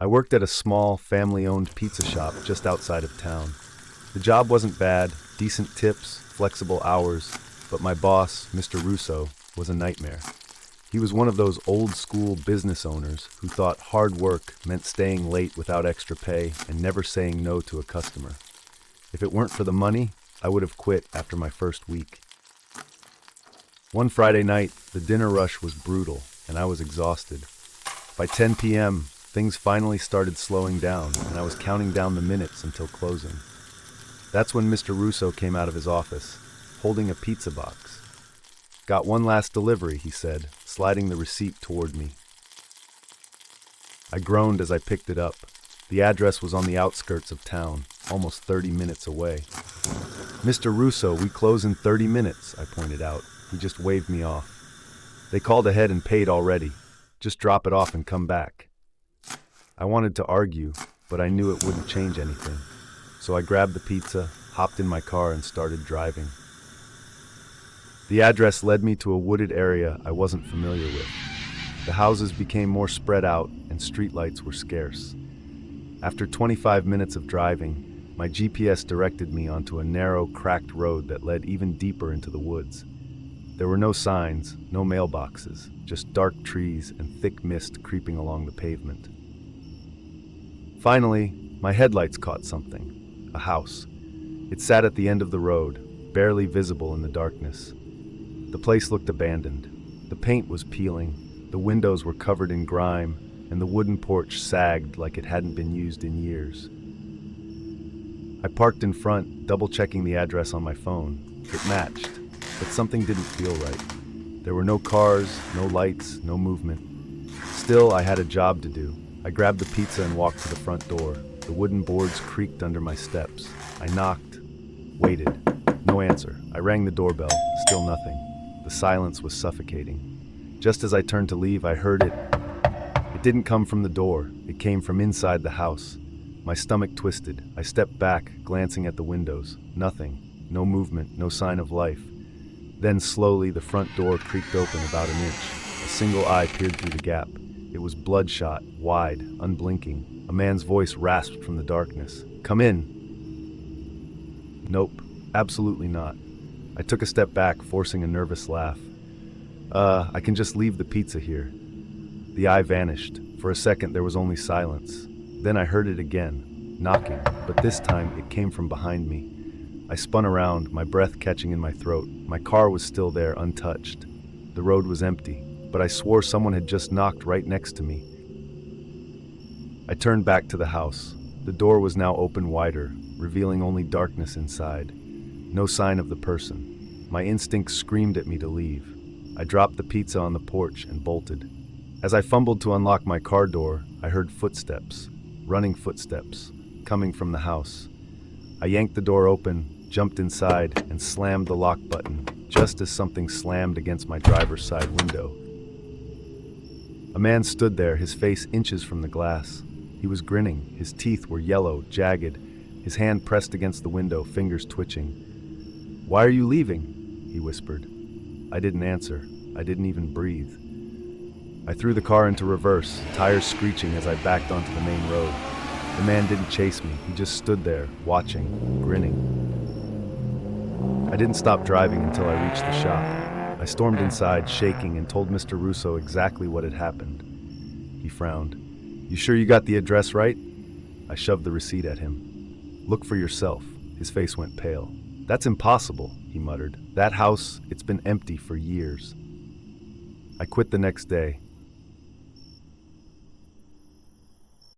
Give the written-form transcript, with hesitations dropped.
I worked at a small, family-owned pizza shop just outside of town. The job wasn't bad, decent tips, flexible hours, but my boss, Mr. Russo, was a nightmare. He was one of those old-school business owners who thought hard work meant staying late without extra pay and never saying no to a customer. If it weren't for the money, I would have quit after my first week. One Friday night, the dinner rush was brutal, and I was exhausted. By 10 p.m., things finally started slowing down, and I was counting down the minutes until closing. That's when Mr. Russo came out of his office, holding a pizza box. "Got one last delivery," he said, sliding the receipt toward me. I groaned as I picked it up. The address was on the outskirts of town, almost 30 minutes away. "Mr. Russo, we close in 30 minutes, I pointed out. He just waved me off. "They called ahead and paid already. Just drop it off and come back." I wanted to argue, but I knew it wouldn't change anything. So I grabbed the pizza, hopped in my car, and started driving. The address led me to a wooded area I wasn't familiar with. The houses became more spread out, and streetlights were scarce. After 25 minutes of driving, my GPS directed me onto a narrow, cracked road that led even deeper into the woods. There were no signs, no mailboxes, just dark trees and thick mist creeping along the pavement. Finally, my headlights caught something, a house. It sat at the end of the road, barely visible in the darkness. The place looked abandoned. The paint was peeling, the windows were covered in grime, and the wooden porch sagged like it hadn't been used in years. I parked in front, double-checking the address on my phone. It matched, but something didn't feel right. There were no cars, no lights, no movement. Still, I had a job to do. I grabbed the pizza and walked to the front door. The wooden boards creaked under my steps. I knocked, waited. No answer. I rang the doorbell. Still nothing. The silence was suffocating. Just as I turned to leave, I heard it. It didn't come from the door. It came from inside the house. My stomach twisted. I stepped back, glancing at the windows. Nothing. No movement. No sign of life. Then slowly, the front door creaked open about an inch. A single eye peered through the gap. It was bloodshot, wide, unblinking. A man's voice rasped from the darkness. "Come in." Nope, absolutely not. I took a step back, forcing a nervous laugh. I can just leave the pizza here." The eye vanished. For a second, there was only silence. Then I heard it again, knocking, but this time it came from behind me. I spun around, my breath catching in my throat. My car was still there, untouched. The road was empty, but I swore someone had just knocked right next to me. I turned back to the house. The door was now open wider, revealing only darkness inside. No sign of the person. My instincts screamed at me to leave. I dropped the pizza on the porch and bolted. As I fumbled to unlock my car door, I heard footsteps, running footsteps, coming from the house. I yanked the door open, jumped inside, and slammed the lock button, just as something slammed against my driver's side window. A man stood there, his face inches from the glass. He was grinning. His teeth were yellow, jagged, his hand pressed against the window, fingers twitching. "Why are you leaving?" he whispered. I didn't answer. I didn't even breathe. I threw the car into reverse, tires screeching as I backed onto the main road. The man didn't chase me. He just stood there, watching, grinning. I didn't stop driving until I reached the shop. I stormed inside, shaking, and told Mr. Russo exactly what had happened. He frowned. "You sure you got the address right?" I shoved the receipt at him. "Look for yourself." His face went pale. "That's impossible," he muttered. "That house, it's been empty for years." I quit the next day.